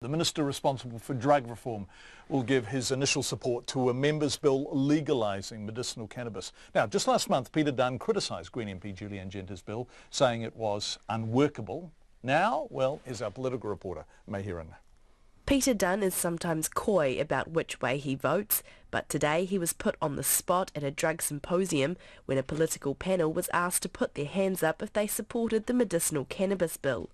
The Minister responsible for drug reform will give his initial support to a members' bill legalising medicinal cannabis. Now, just last month, Peter Dunne criticised Green MP Julie-Anne Genter's bill, saying it was unworkable. Now, well, here's our political reporter, Mahiran. Peter Dunne is sometimes coy about which way he votes, but today he was put on the spot at a drug symposium when a political panel was asked to put their hands up if they supported the medicinal cannabis bill.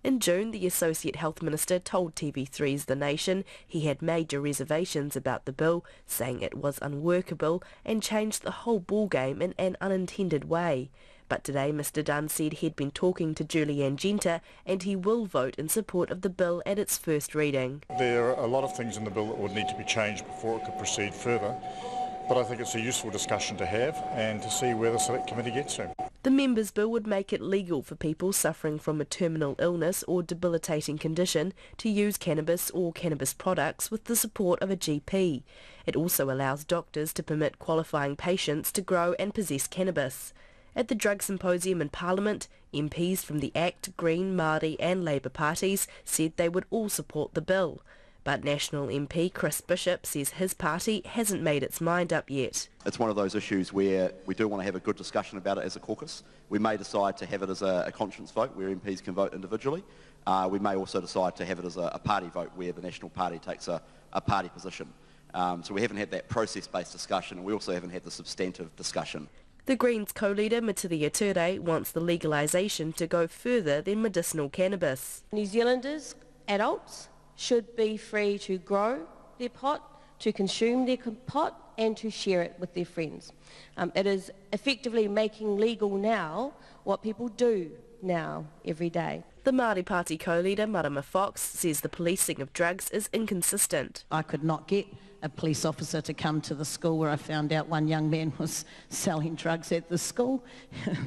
In June, the Associate Health Minister told TV3's The Nation he had major reservations about the bill, saying it was unworkable and changed the whole ballgame in an unintended way. But today Mr Dunne said he'd been talking to Julie-Anne Genter and he will vote in support of the bill at its first reading. There are a lot of things in the bill that would need to be changed before it could proceed further, but I think it's a useful discussion to have and to see where the Select Committee gets to. The members' bill would make it legal for people suffering from a terminal illness or debilitating condition to use cannabis or cannabis products with the support of a GP. It also allows doctors to permit qualifying patients to grow and possess cannabis. At the drug symposium in Parliament, MPs from the ACT, Green, Māori and Labour parties said they would all support the bill. But National MP Chris Bishop says his party hasn't made its mind up yet. It's one of those issues where we do want to have a good discussion about it as a caucus. We may decide to have it as a conscience vote where MPs can vote individually. We may also decide to have it as a party vote where the National Party takes a party position. So we haven't had that process-based discussion, and we also haven't had the substantive discussion. The Greens co-leader Matiria Ture wants the legalisation to go further than medicinal cannabis. New Zealanders, adults, should be free to grow their pot, to consume their pot and to share it with their friends. It is effectively making legal now what people do now every day. The Māori Party co-leader Marama Fox says the policing of drugs is inconsistent. I could not get a police officer to come to the school where I found out one young man was selling drugs at the school.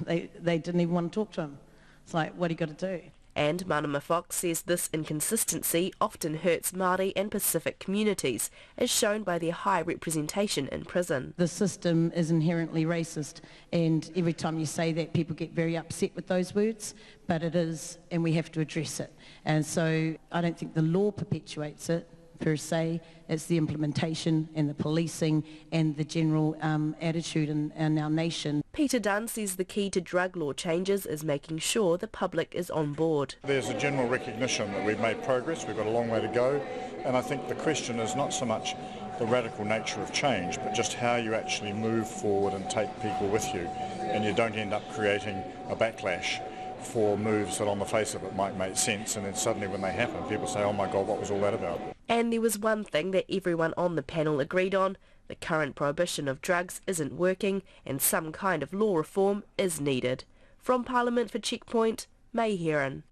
They didn't even want to talk to him. It's like, what do you got to do? And Marama Fox says this inconsistency often hurts Māori and Pacific communities, as shown by their high representation in prison. The system is inherently racist, and every time you say that, people get very upset with those words, but it is, and we have to address it. And so I don't think the law perpetuates it per se. It's the implementation and the policing and the general attitude in our nation. Peter Dunne says the key to drug law changes is making sure the public is on board. There's a general recognition that we've made progress, we've got a long way to go, and I think the question is not so much the radical nature of change, but just how you actually move forward and take people with you, and you don't end up creating a backlash for moves that on the face of it might make sense, and then suddenly when they happen people say, oh my God, what was all that about? And there was one thing that everyone on the panel agreed on: the current prohibition of drugs isn't working and some kind of law reform is needed. From Parliament for Checkpoint, Mahiran.